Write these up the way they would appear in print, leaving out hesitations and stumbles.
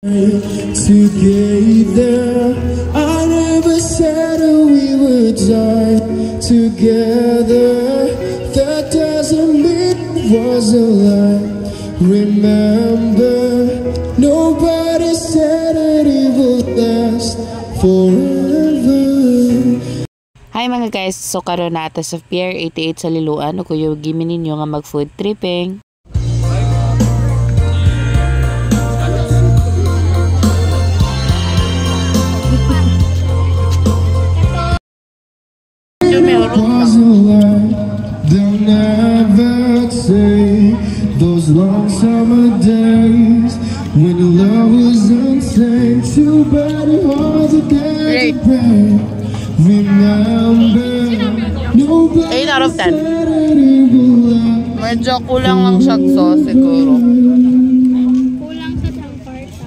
Together, I never said we would die together. That doesn't mean it was a lie. Remember, nobody said that it would last forever. Hi mga guys, so karon na ata sa Pier 88 sa Liloan, o kuyo gimin ninyo nga mag food tripping. They'll never say those long summer days when love was insane. Too bad it was a day to break. Remember, nobody 8 out of 10. said that it would last. Medyo kulang lang siya sauce siguro. Kulang sa tangparta.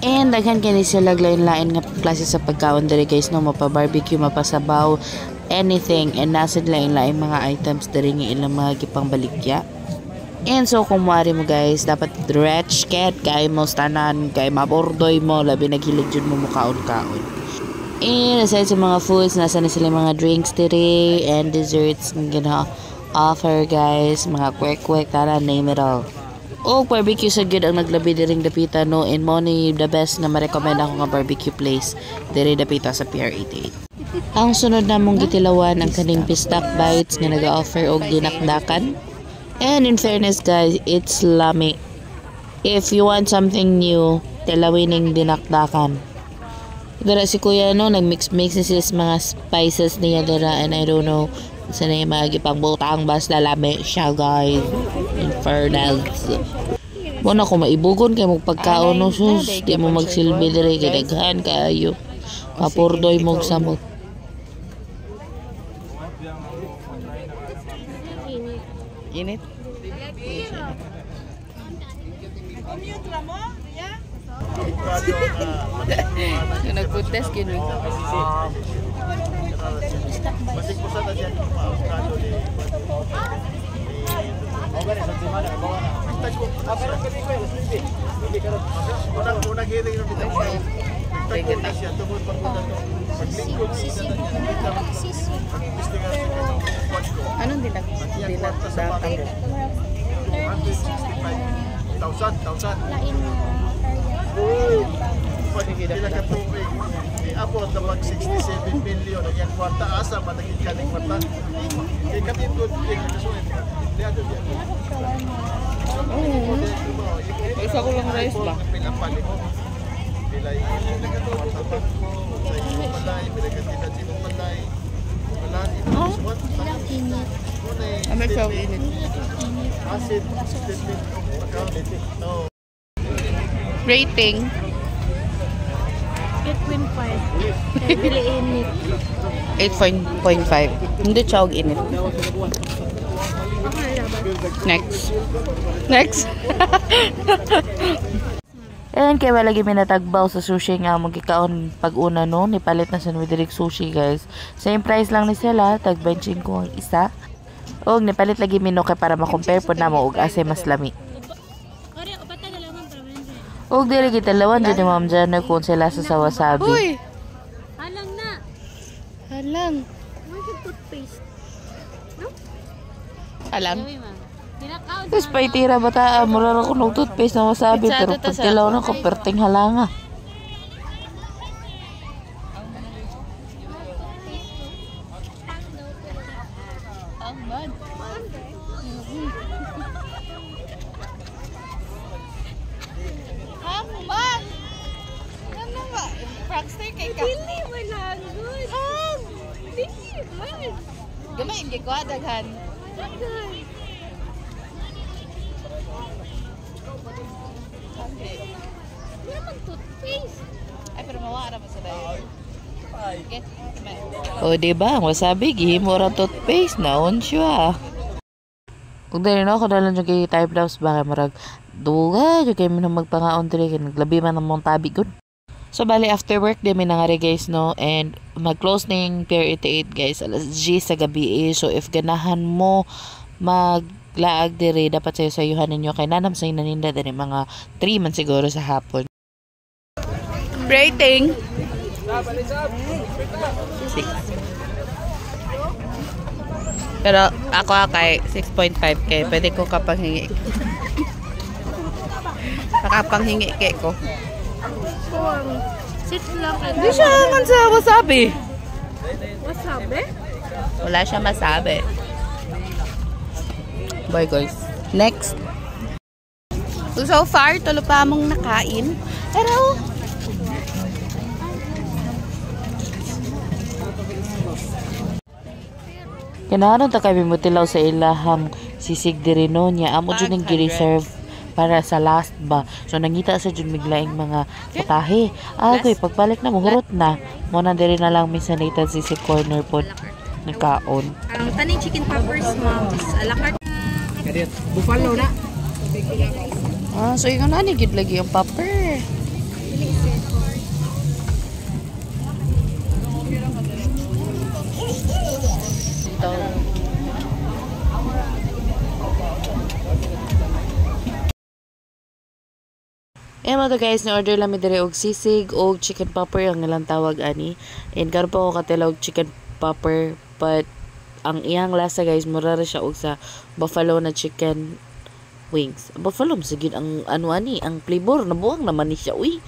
And daghan kini sila lain-lain nga klase sa pagkaon diri guys, no, mapa-barbecue, mapasabaw, anything, and nasa lain-lain mga items diri nga ilang mga gipangbaligya. And so kung mari mo guys, dapat rich cat kay mo tanan kay mabordoy mo, labi naghilig jud mo mukaon-kaon. And aside sa mga foods, nasa na sila mga drinks diri and desserts nga gina offer guys, mga kwek-kwek, tara name it all. O barbecue sa good ang naglabi diring dapita, no, and mo ni the best nga ma-recommend ako nga barbecue place diri dapita sa Pier 88. Ang sunod namong gitilawan ang kaning Pistak Bites nga naga-offer og dinakdakan. And in fairness guys, it's lami. If you want something new, tilawining dinakdakan. Dara si kuya, no, nagmix na sila mga spices niya dara, and I don't know sa na yung mga gipangbutang basta lami siya guys. In fairness, muna ko maibugon kay magpagkaon, no, sus di mo magsilbi diri kay daghan kaayo mapurdoy mo samot. Init. Nagpuntes gini. Masih pusat aja avocado di una giring ng bitang Anong dinakdakan? 265,000. Lain na Abot na mag 67 million ang kwarta asa matagid ka ng kwarta kay kapit good thing na sulit diado diya Isa ko lang rice ba? Pinapali mo pilay nagkatapat mo sa iyong malay pinagkatinan sa iyong malay malay suwat ilang init. Ano siya init? acid statement no Rating 8.5. Dili init. 8.5. Hindi siya og init. Next. And kaya wala lagi minatagbaw sa sushi nga magkikaon pag-una, no, nipalit na sa Nudirik Sushi guys. Same price lang ni sila, tag 25 ang isa. Og nipalit lagi mino kay para ma-compare po na mo og ase mas lami. Og diri gitalawan jud ni Ma'am Jana kung sila sa wasabi. Uy. Halang na. Halang. May toothpaste. No? Halang. Tinakaw. Tapos pa itira bata, mura ko ng toothpaste na wasabi, pero pag tilaw na ko, perting halanga. Ang bad. Ang bad. Ano ba? Prankster kay ka. Dili man lang good. Dili man. Gamay, hindi ko adaghan. Daghan. Wala man toothpaste. Ay, pero mawara mo sila yun. O, diba? Ang wasabi, gihimo ra toothpaste. Naon siya. Kung dahil na ako dalan yung kay type loves, baka marag duga, yung kay minang magpangaon diri, naglabi man ang mong tabi good. So, bali, after work, di may nangari guys, no? And, mag-close na yung Pier 88 guys, alas 10 sa gabi. So, if ganahan mo maglaag dire dapat sayo sayuhan ninyo kay nanam say naninda dire mga 3 man siguro sa hapon. Rating 6. Pero ako kay 6.5 kay pwede ko kapanghingi. Nakapanghingi kay ko. Sit lang. Di siya man sa wasabi. Wasabi? Wala siya masabi. Bye guys. Next. So far, tulo pa mong nakain. Pero kanaron ta kay mutilaw sa ilahang sisig diri no nya amo jud ning gi-reserve para sa last ba. So nangita sa jud miglaing mga patahe. Agoy pagbalik na muhurot na. Mo na diri na lang minsan nated sisig corner pod nakaon. Ang taning chicken poppers moms. Alakart. Buffalo na. So yung nani gid lagi yung popper. Mga to guys, na-order lang mi dire og sisig og chicken popper ang ilang tawag ani. And karon pa ako katilaw og chicken popper, but ang iyang lasa guys mura ra siya og sa buffalo na chicken wings. Buffalo sige ang ano ani, ang flavor nabuang naman ni siya. Uy.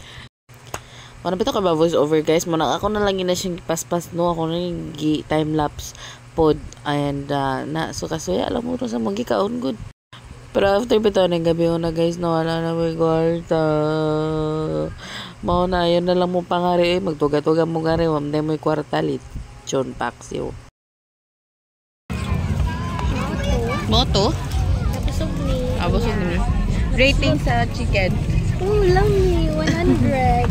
Mana bitaw ka ba voice over guys? Muna ako na lang ina siyang paspas no, ako na yung time lapse pod and na so kasuya alam mo sa mga kaon good. Pero after bitaw ng gabi na guys, nawala na may kwarta. Mao na yun na lang mo pangari magtuga-tuga mo gari wam day mo kwarta lit. Chon paksiw. Moto? Busog ni. Busog ni. Rating sa chicken. Lami. 100.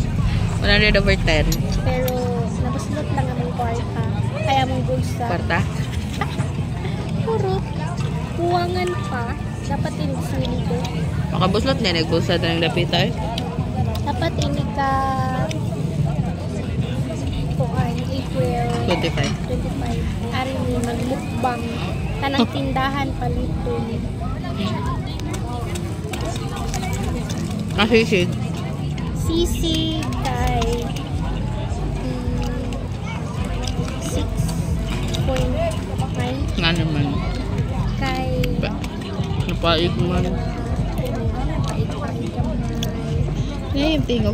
100 over 10. Pero nabuslot lang ang kwarta. Kaya mong bulsa. Kwarta? Puro. Kuwangan pa. Dapat ini sili ko. Makabuslot na nagbulsa na ng lapita eh. Dapat ini ka April 25. Ari ni magmukbang. Tanang tindahan paliton. Sisig. Sisig kay 6.9 Nga naman. kay Napaig man. Ngayon tingog.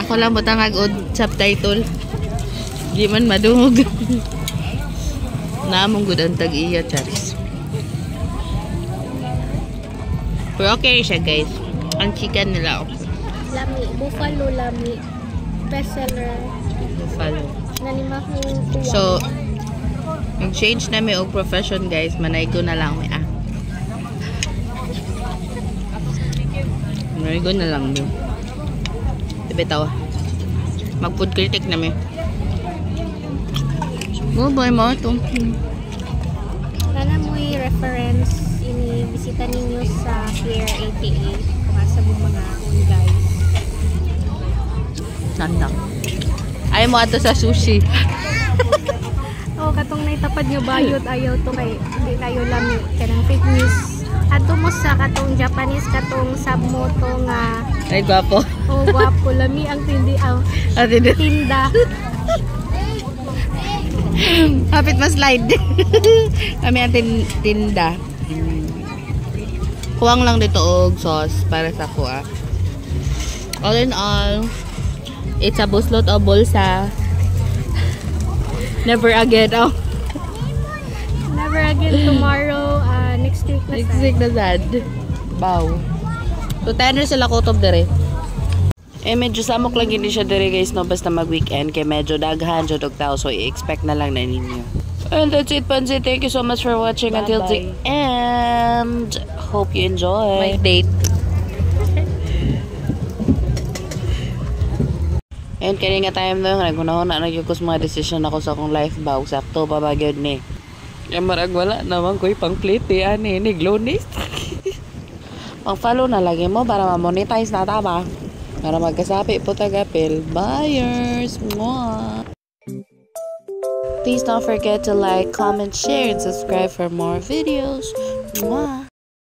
Ako lang butangag og subtitle. Di man madungog. Naamong gud ang tag-iya charis. Pero okay siya guys. Ang chicken nila lami, buffalo lami. Bestseller. buffalo. Nanimahong tuwang. So, mag-change na may og profession guys. Manaygo na lang may Manaygo na lang yun. Bitaw. Mag-food critic na may. Boy mo ito. Nana mo'y reference ini bisita ninyo sa Pier 88 kung asa mo mga guys. Nandang. Ayaw mo ato sa sushi. Oh, katong naitapad nyo bayot ayaw to kay hindi kayo lami kanang fake news. Ato mo sa katong Japanese katong sub mo to nga Ay, gwapo. oh gwapo lami ang tindi tinda. Kapit ma-slide. Kami ang tinda. Kuwang lang dito og sauce para sa kuha. All in all, it's a buslot o bulsa. Never again. Oh. Never again tomorrow, next week na Next week na sad. Wow. So, tenor sila kutob dere. Medyo samok lang hindi siya dere guys, no? Basta mag-weekend. Kaya medyo daghan, jodog tao. So, i-expect na lang na ninyo. And that's it, Pansi. Thank you so much for watching until the end. Hope you enjoy. My date. And kaya nga time na yung nagkunahon na nagyukos mga decision ako sa akong life ba. Sakto pa ba yun ni. Kaya marag wala naman ko'y pang-plate ani ni Glonis. Pang-follow na lagi mo para ma-monetize na tama. Para magkasapi po tagapil. Buyers! Mwah! Please don't forget to like, comment, share, and subscribe for more videos. Mwah!